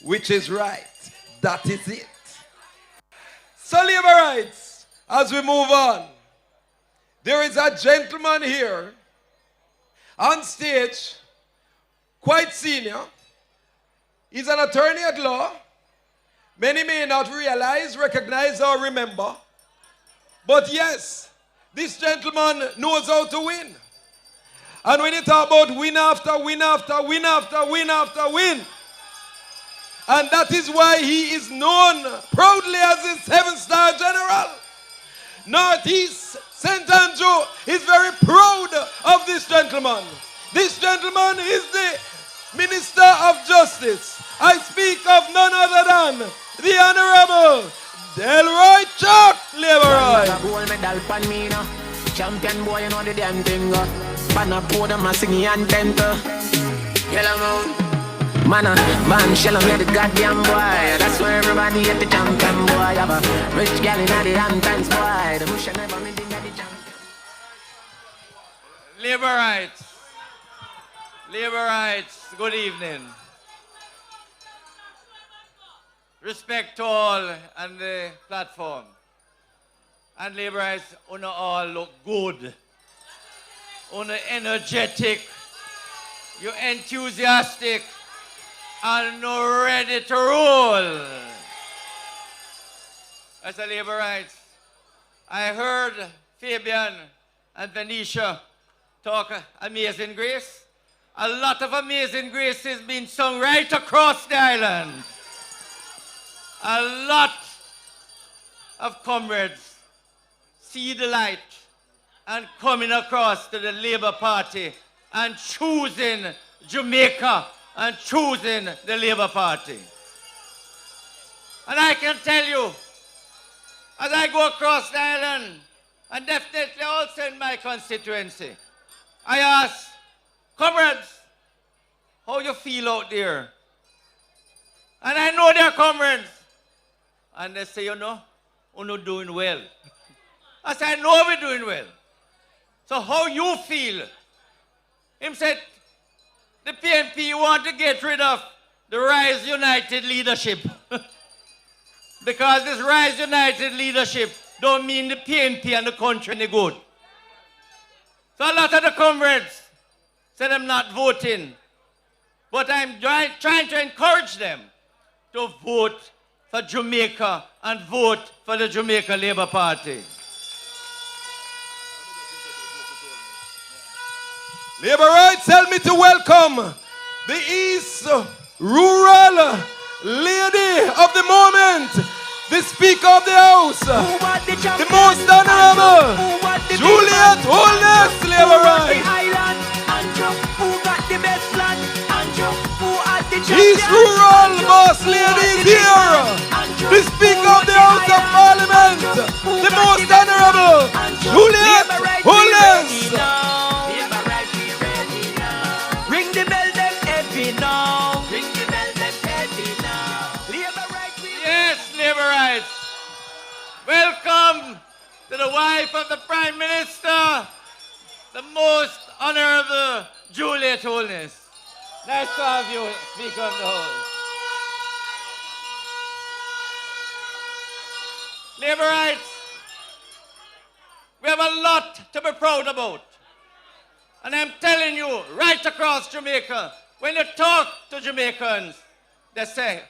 which is right. That is it. So, labor rights, as we move on, there is a gentleman here on stage, quite senior. He's an attorney at law. Many may not realize, recognize, or remember. But yes, this gentleman knows how to win. And when you talk about win after win after win after win after win, and that is why he is known proudly as the 7-star general. Northeast St. Andrew is very proud of this gentleman. This gentleman is the Minister of Justice. I speak of none other than the Honorable Delroy Chuck Leveroy. Champion boy, you know the damn thing. Pan up for them, I sing anthem. Yellow moon. Man, man, shell me the goddamn boy. That's why everybody at the champion boy. Have a rich gal in the Hamptons boy. The bush never made in the champion. Labor rights. Labor rights. Good evening. Respect to all on the platform. And labor rights, you all look good. You energetic. You enthusiastic. And no ready to roll. As a labor rights, I heard Fabian and Venetia talk Amazing Grace. A lot of Amazing Grace is being sung right across the island. A lot of comrades see the light and coming across to the Labour Party and choosing Jamaica and choosing the Labour Party. And I can tell you, as I go across the island, and definitely also in my constituency, I ask, comrades, how you feel out there? And I know they're comrades. And they say, you're not doing well. I said, I know we're doing well. So how you feel? Him said, the PNP want to get rid of the Rise United leadership. Because this Rise United leadership don't mean the PNP and the country any good. So a lot of the comrades said I'm not voting. But I'm trying to encourage them to vote for Jamaica and vote for the Jamaica Labour Party. Labor rights, help me to welcome the East Rural Lady of the Moment, the Speaker of the House, the Most Honorable Juliet Holness, Labor rights. East Rural Boss Lady is here, the Speaker of the House of Parliament, the Most Honorable Juliet Holness. Welcome to the wife of the Prime Minister, the Most Honorable Juliet Holness. Nice to have you, Speaker of the House. Labour rights, we have a lot to be proud about. And I'm telling you, right across Jamaica, when you talk to Jamaicans, they say,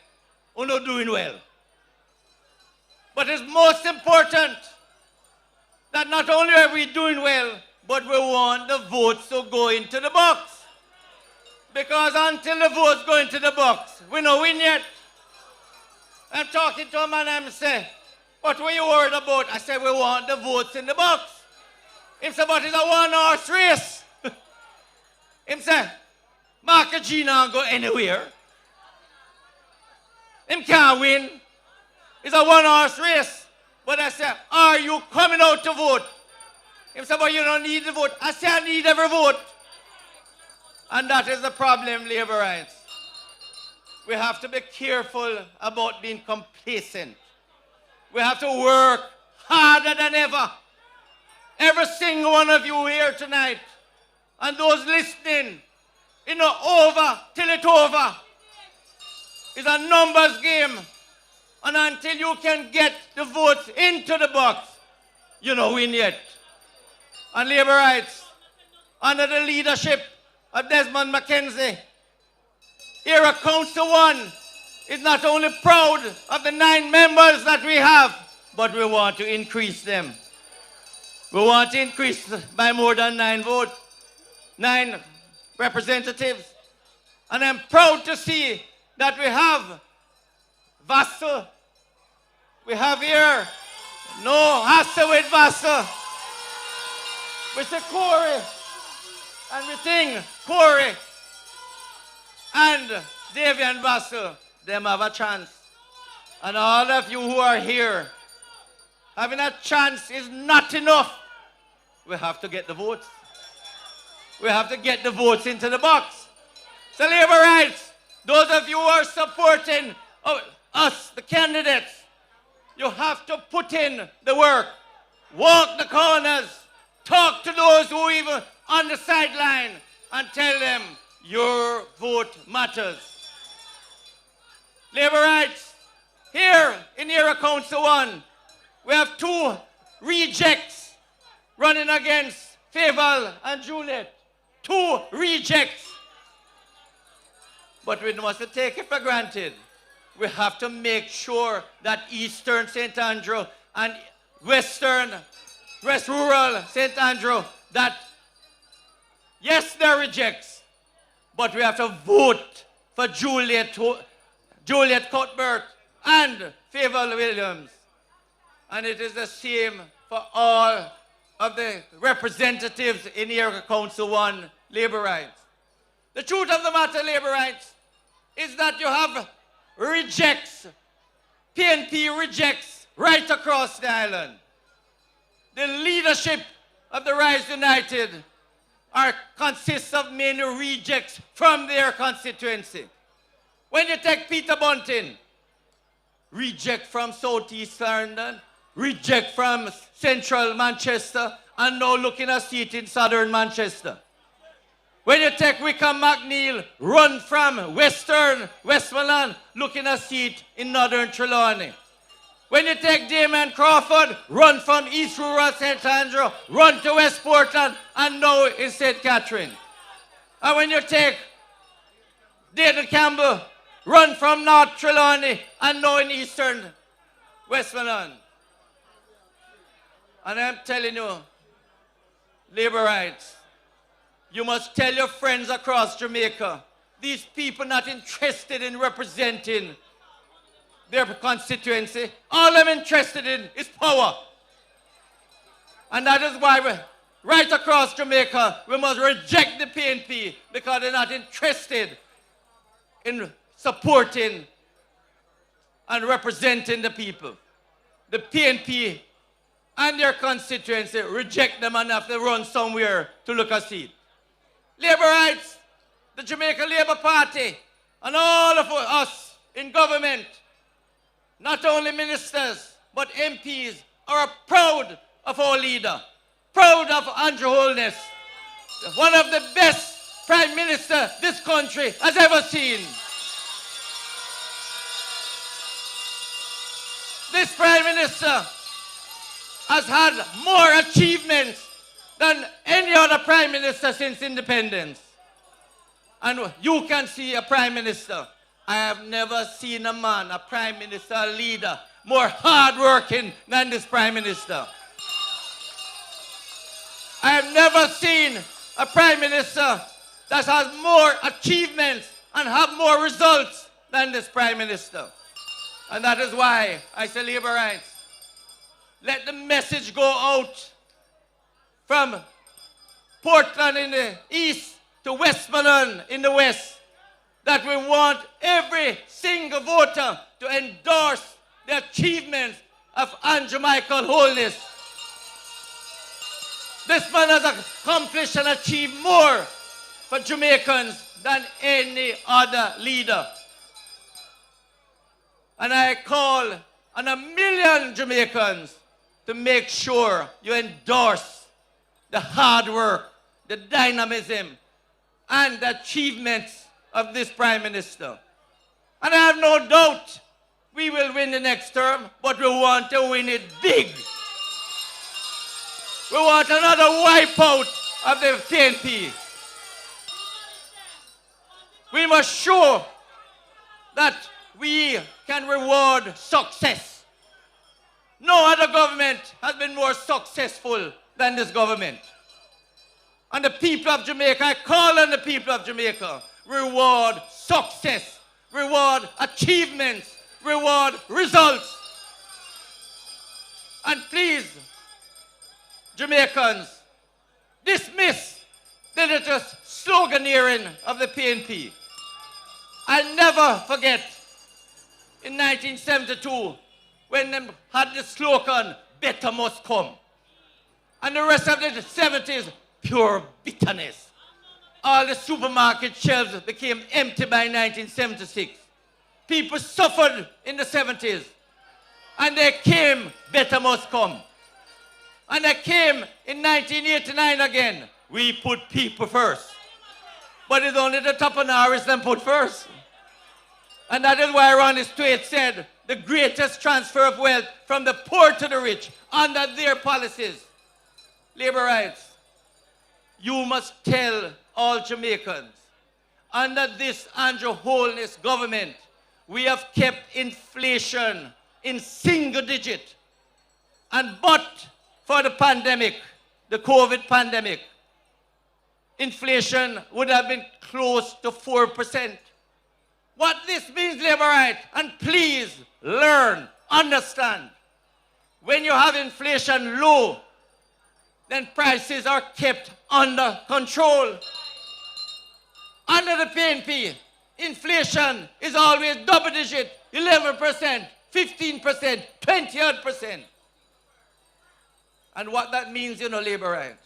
we're not doing well. But it's most important that not only are we doing well, but we want the votes to go into the box. Because until the votes go into the box, we don't win yet. I'm talking to a man and I say, what were you worried about? I said, we want the votes in the box. Him say, but it's a one-horse race. Him say, Mark G not go anywhere. Him can't win. It's a one-horse race. But I said, are you coming out to vote? He said, but you don't need the vote. I said, I need every vote. And that is the problem, Labour rights. We have to be careful about being complacent. We have to work harder than ever. Every single one of you here tonight, and those listening, over till it's over. is a numbers game. And until you can get the votes into the box, you don't win yet. And labor rights, under the leadership of Desmond McKenzie, Era Council 1 is not only proud of the 9 members that we have, but we want to increase them. We want to increase by more than 9 representatives. And I'm proud to see that we have Vassal. We have here, no hassle with Vassal. We say Corey, and we think Corey and Davian Vassal, them have a chance. And all of you who are here, having a chance is not enough. We have to get the votes. We have to get the votes into the box. So labor rights, those of you who are supporting us, the candidates, you have to put in the work. Walk the corners. Talk to those who are even on the sideline and tell them your vote matters. Labor rights, here in Era Council 1, we have 2 rejects running against Faval and Juliet. 2 rejects. But we mustn't take it for granted. We have to make sure that Eastern St. Andrew and West Rural St. Andrew, that yes, they're rejects, but we have to vote for Juliet Cuthbert and Faval Williams. And it is the same for all of the representatives in Era Council 1 labor rights. The truth of the matter, labor rights, is that you have rejects, PNP rejects right across the island. The leadership of the Rise United consists of many rejects from their constituency. When you take Peter Bunting, reject from Southeast London, reject from Central Manchester, and now looking at a seat in Southern Manchester. When you take Wickham McNeil, run from Western Westmoreland, looking at a seat in Northern Trelawney. When you take Damon Crawford, run from East Rural St. Andrew, run to West Portland, and now in St. Catherine. And when you take Dayton Campbell, run from North Trelawney, and now in Eastern Westmoreland. And I'm telling you, labor rights, you must tell your friends across Jamaica, these people not interested in representing their constituency. All I'm interested in is power. And that is why right across Jamaica, we must reject the PNP because they're not interested in supporting and representing the people. The PNP and their constituency reject them and have to run somewhere to look a seat. Labor rights, the Jamaica Labour Party, and all of us in government, not only ministers, but MPs, are proud of our leader, proud of Andrew Holness, one of the best prime minister this country has ever seen. This prime minister has had more achievements than any other prime minister since independence. And you can see a prime minister. I have never seen a man, a prime minister, a leader, more hardworking than this prime minister. I have never seen a prime minister that has more achievements and have more results than this prime minister. And that is why I say labor rights. Let the message go out from Portland in the east to Westmoreland in the west that we want every single voter to endorse the achievements of Andrew Michael Holness. This man has accomplished and achieved more for Jamaicans than any other leader. And I call on 1 million Jamaicans to make sure you endorse the hard work, the dynamism, and the achievements of this Prime Minister. And I have no no doubt we will win the next term, but we want to win it big. We want another wipeout of the PNP. We must show that we can reward success. No other government has been more successful than this government. And the people of Jamaica, I call on the people of Jamaica, reward success, reward achievements, reward results. And please, Jamaicans, dismiss the little sloganeering of the PNP. I'll never forget in 1972 when they had the slogan, better must come. And the rest of the 70s, pure bitterness. All the supermarket shelves became empty by 1976. People suffered in the 70s. And they came, better must come. And they came in 1989 again. We put people first. But it's only the top of ours that put first. And that is why Ronnie Stewart said the greatest transfer of wealth from the poor to the rich under their policies. Labor rights. You must tell all Jamaicans, under this Andrew Holness government, we have kept inflation in single digit. And but for the pandemic, the COVID pandemic, inflation would have been close to 4%. What this means, labor right, and please learn, understand, when you have inflation low, then prices are kept under control. Under the PNP, inflation is always double digit, 11%, 15%, 20%. And what that means, labor right,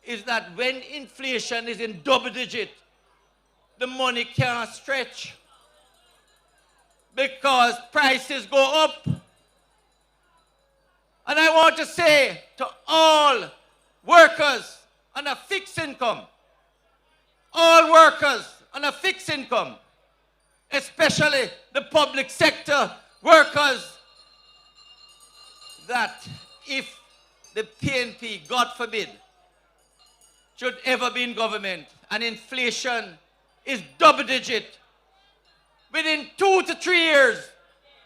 is that when inflation is in double digit, the money cannot stretch because prices go up. And I want to say to all workers on a fixed income, all workers on a fixed income, especially the public sector workers, that if the PNP, God forbid, should ever be in government and inflation is double digit, within 2 to 3 years,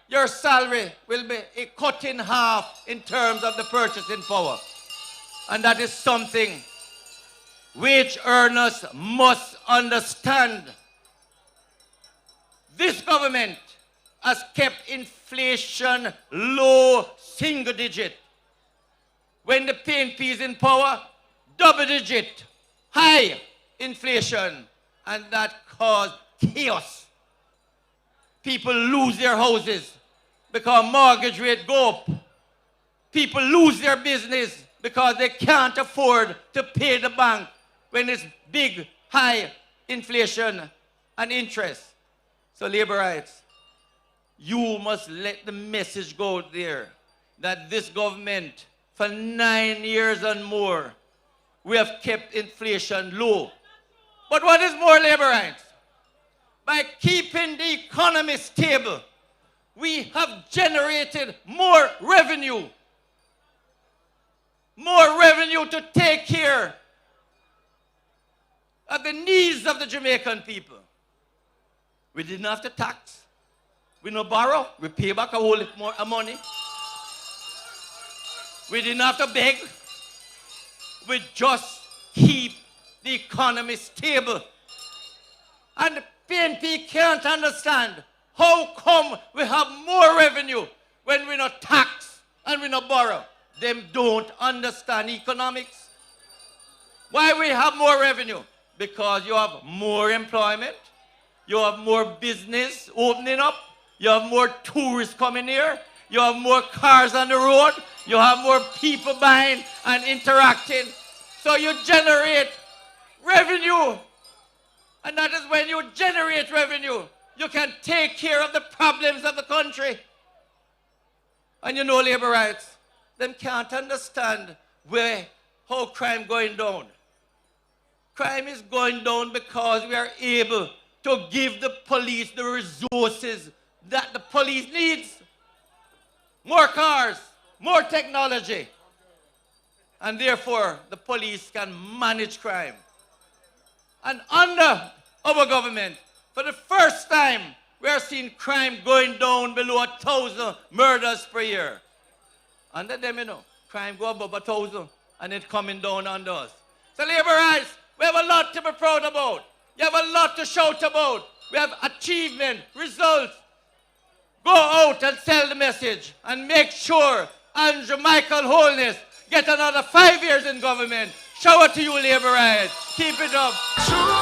your salary will be cut in half in terms of the purchasing power. And that is something wage earners must understand. This government has kept inflation low, single digit. When the PNP is in power, double digit, high inflation, and that caused chaos. People lose their houses because mortgage rate go up. People lose their business because they can't afford to pay the bank when it's big, high inflation and interest. So labor rights, you must let the message go there that this government, for 9 years and more, we have kept inflation low. But what is more, labor rights? By keeping the economy stable, we have generated more revenue to take care of the needs of the Jamaican people. We didn't have to tax. We no borrow. We pay back a whole lot more money. We didn't have to beg. We just keep the economy stable. And the PNP can't understand how come we have more revenue when we not tax and we not borrow. Them don't understand economics. Why we have more revenue? Because you have more employment, you have more business opening up, you have more tourists coming here, you have more cars on the road, you have more people buying and interacting. So you generate revenue. And that is when you generate revenue, you can take care of the problems of the country. And labor rights, them can't understand how crime going down. Crime is going down because we are able to give the police the resources that the police needs more cars, more technology, and therefore the police can manage crime. And under our government, for the first time, we are seeing crime going down below 1,000 murders per year. Under them, crime go above 1,000 and it's coming down under us. So labor rights, we have a lot to be proud about. You have a lot to shout about. We have achievement, results. Go out and sell the message and make sure Andrew Michael Holness get another 5 years in government. Shout out to you, labor rights. Keep it up.